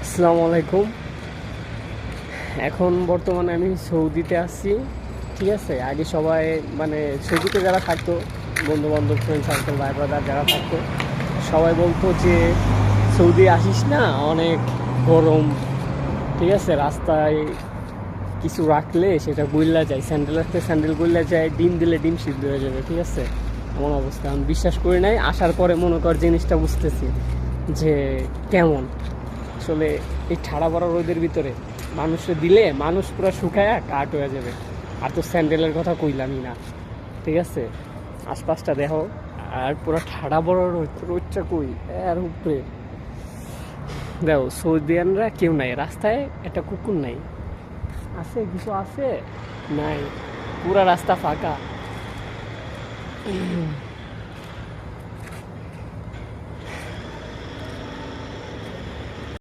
আসসালামু আলাইকুম। এখন বর্তমানে আমি সৌদিতে আছি। ঠিক আছে, আগে সবাই মানে সৌদিতে যারা থাকতো, বন্ধু বান্ধব, ফ্রেন্ড সার্কেল, ভাই ব্রাদার যারা থাকতো, সবাই বলতো যে সৌদি আসিস না, অনেক গরম। ঠিক আছে, রাস্তায় কিছু রাখলে সেটা গুল্লা যায়, স্যান্ডেল রাখলে স্যান্ডেল গুল্লা যায়, ডিম দিলে ডিম সিদ্ধ হয়ে যাবে। ঠিক আছে, এমন অবস্থা। আমি বিশ্বাস করি নাই, আসার পরে মনে কর জিনিসটা বুঝতেছি যে কেমন আসলে এই ঠাড়া বড় রোদের ভিতরে মানুষে দিলে মানুষ পুরো শুকায় কাঠ হয়ে যাবে। আর তো স্যান্ডেলের কথা কইলামই না। ঠিক আছে, আশপাশটা দেখো, আর পুরো ঠাড়া বড় রোদ, রোদটা কই এর উপরে। দেখো সৌদিয়ানরা কেউ নাই, রাস্তায় একটা কুকুর নাই, আছে কিছু আছে নাই, পুরা রাস্তা ফাঁকা।